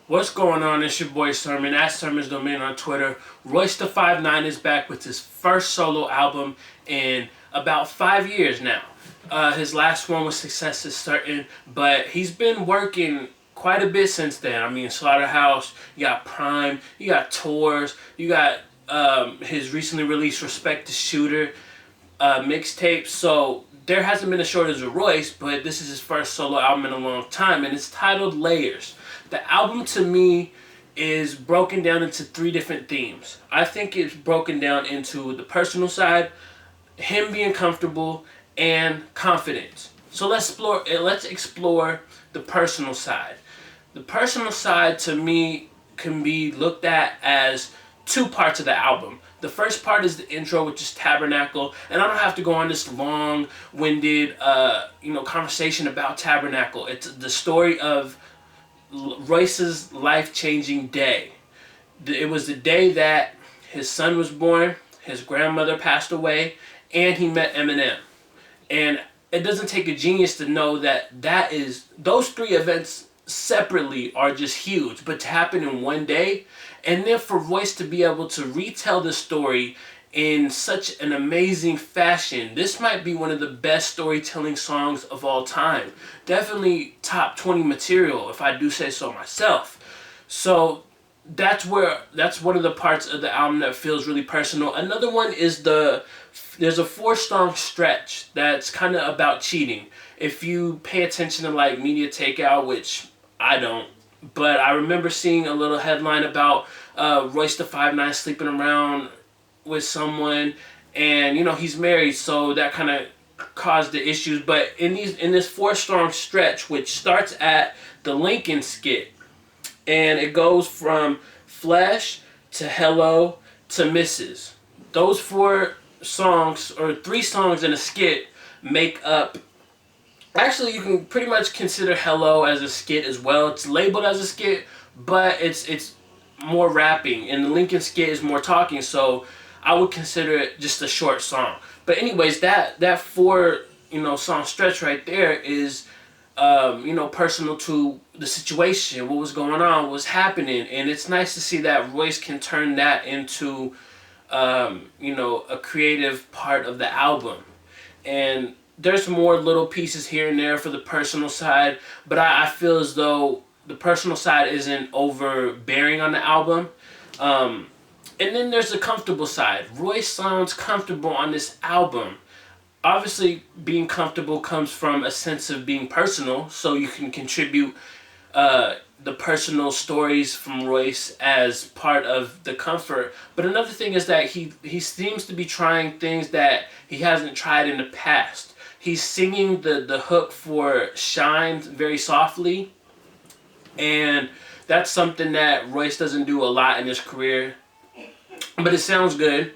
What's going on? It's your boy Sermon at Sermon's Domain on Twitter. Royce the 5'9" is back with his first solo album in about 5 years now. His last one was Success is Certain, but he's been working quite a bit since then. I mean, Slaughterhouse, you got Prime, you got tours, you got his recently released Respect the Shooter mixtape. So there hasn't been a shortage of Royce, but this is his first solo album in a long time, and it's titled Layers. The album to me is broken down into three different themes. I think it's broken down into the personal side, him being comfortable, and confidence. So let's explore the personal side. The personal side to me can be looked at as two parts of the album. The first part is the intro, which is Tabernacle, and I don't have to go on this long-winded, conversation about Tabernacle. It's the story of Royce's life-changing day. It was the day that his son was born, his grandmother passed away, and he met Eminem. And it doesn't take a genius to know that those three events separately are just huge, but to happen in one day, and then for Royce to be able to retell the story in such an amazing fashion. This might be one of the best storytelling songs of all time. Definitely top 20 material, if I do say so myself. So that's one of the parts of the album that feels really personal. Another one is there's a 4-song stretch that's kind of about cheating. If you pay attention to like Media Takeout, which I don't, but I remember seeing a little headline about Royce the 5'9" sleeping around with someone, and he's married, so that kind of caused the issues. But in this 4-song stretch, which starts at the Lincoln skit, and it goes from Flesh to Hello to Mrs. Those 4 songs, or 3 songs in a skit, make up. Actually, you can pretty much consider Hello as a skit as well. It's labeled as a skit, but it's more rapping, and the Lincoln skit is more talking. So I would consider it just a short song. But anyways, that 4 song stretch right there is personal to the situation, what was going on, what was happening, and it's nice to see that Royce can turn that into a creative part of the album. And there's more little pieces here and there for the personal side, but I feel as though the personal side isn't overbearing on the album. And then there's the comfortable side. Royce sounds comfortable on this album. Obviously, being comfortable comes from a sense of being personal, so you can contribute the personal stories from Royce as part of the comfort. But another thing is that he seems to be trying things that he hasn't tried in the past. He's singing the hook for Shine very softly, and that's something that Royce doesn't do a lot in his career. But it sounds good.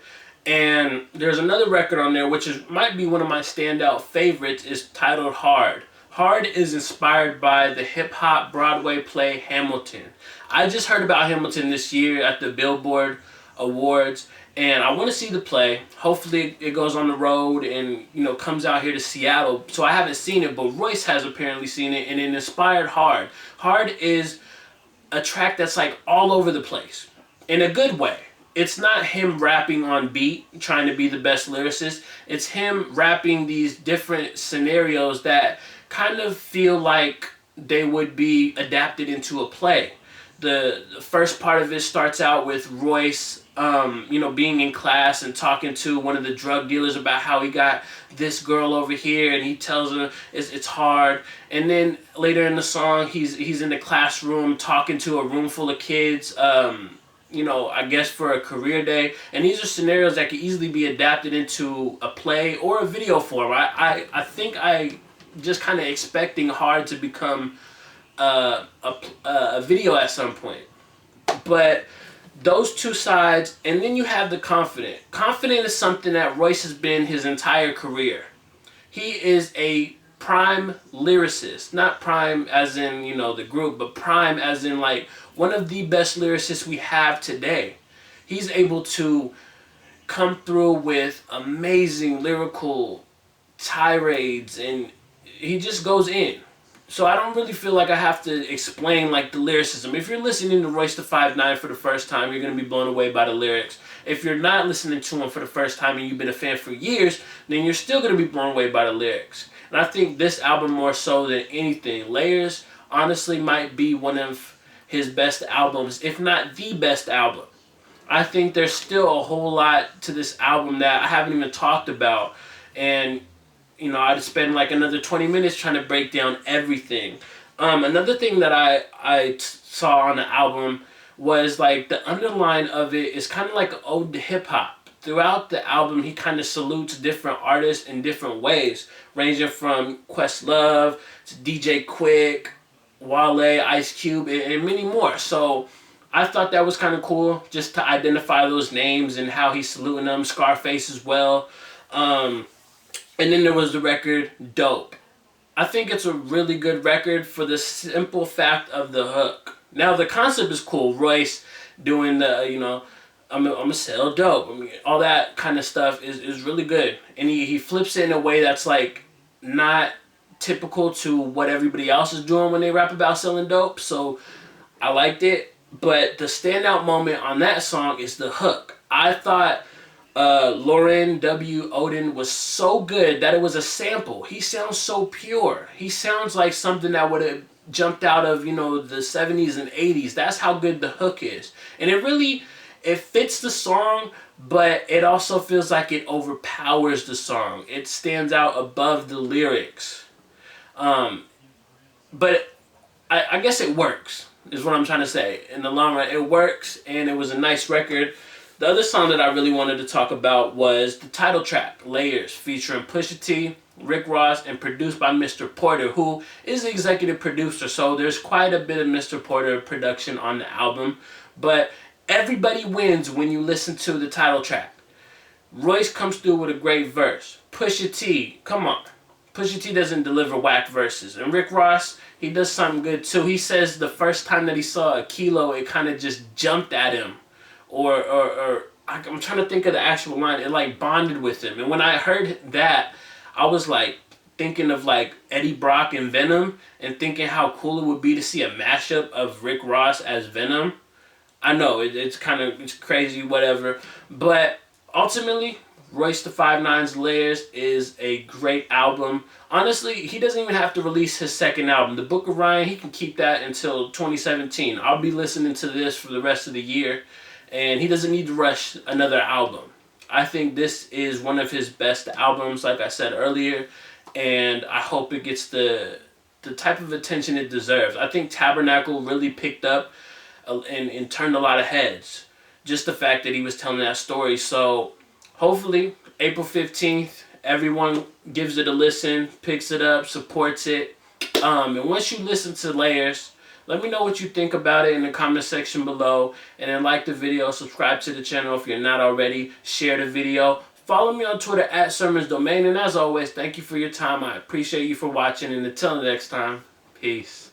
And there's another record on there which might be one of my standout favorites, is titled Hard. Hard is inspired by the hip-hop Broadway play Hamilton. I just heard about Hamilton this year at the Billboard Awards, and I want to see the play. Hopefully it goes on the road and comes out here to Seattle. So I haven't seen it, but Royce has apparently seen it, and it inspired Hard. Hard is a track that's like all over the place in a good way. It's not him rapping on beat, trying to be the best lyricist. It's him rapping these different scenarios that kind of feel like they would be adapted into a play. The first part of it starts out with Royce, being in class and talking to one of the drug dealers about how he got this girl over here, and he tells her it's hard. And then later in the song, he's in the classroom talking to a room full of kids. I guess for a career day. And these are scenarios that could easily be adapted into a play or a video form. I think I just kind of expecting Hard to become a video at some point. But those two sides, and then you have the confident. Confident is something that Royce has been his entire career. He is a prime lyricist. Not prime as in, the group, but prime as in like one of the best lyricists we have today. He's able to come through with amazing lyrical tirades, and he just goes in. So I don't really feel like I have to explain like the lyricism. If you're listening to Royce the 5'9" for the first time, you're gonna be blown away by the lyrics. If you're not listening to him for the first time and you've been a fan for years, then you're still gonna be blown away by the lyrics. And I think this album more so than anything, Layers honestly might be one of his best albums, if not the best album. I think there's still a whole lot to this album that I haven't even talked about, and I'd spend like another 20 minutes trying to break down everything. Another thing that I saw on the album was like the underline of it is kind of like an ode to hip hop. Throughout the album, he kind of salutes different artists in different ways, ranging from Questlove to DJ Quick, Wale, Ice Cube, and many more. So I thought that was kind of cool just to identify those names and how he's saluting them. Scarface as well. And then there was the record Dope. I think it's a really good record for the simple fact of the hook. Now the concept is cool. Royce doing the, I'm gonna sell dope. I mean, all that kind of stuff is really good. And he flips it in a way that's like not typical to what everybody else is doing when they rap about selling dope. So I liked it. But the standout moment on that song is the hook. I thought Lauren W. Odin was so good that it was a sample. He sounds so pure. He sounds like something that would have jumped out of, the 70s and 80s. That's how good the hook is. And it fits the song, but it also feels like it overpowers the song. It stands out above the lyrics. But I guess it works, is what I'm trying to say. In the long run, it works, and it was a nice record. The other song that I really wanted to talk about was the title track, Layers, featuring Pusha T, Rick Ross, and produced by Mr. Porter, who is the executive producer. So there's quite a bit of Mr. Porter production on the album. But everybody wins when you listen to the title track. Royce comes through with a great verse. Pusha T, come on. Pusha T doesn't deliver whack verses. And Rick Ross, he does something good too. He says the first time that he saw a kilo, it kind of just jumped at him. Or I'm trying to think of the actual line. It like bonded with him. And when I heard that, I was like thinking of like Eddie Brock and Venom, and thinking how cool it would be to see a mashup of Rick Ross as Venom. I know it's crazy, whatever. But ultimately, Royce the 5'9's Layers is a great album. Honestly, he doesn't even have to release his second album. The Book of Ryan, he can keep that until 2017. I'll be listening to this for the rest of the year. And he doesn't need to rush another album. I think this is one of his best albums, like I said earlier. And I hope it gets the type of attention it deserves. I think Tabernacle really picked up and turned a lot of heads. Just the fact that he was telling that story. So hopefully, April 15th, everyone gives it a listen, picks it up, supports it. And once you listen to Layers, let me know what you think about it in the comment section below. And then like the video, subscribe to the channel if you're not already, share the video. Follow me on Twitter @SermonsDomain. And as always, thank you for your time. I appreciate you for watching. And until next time, peace.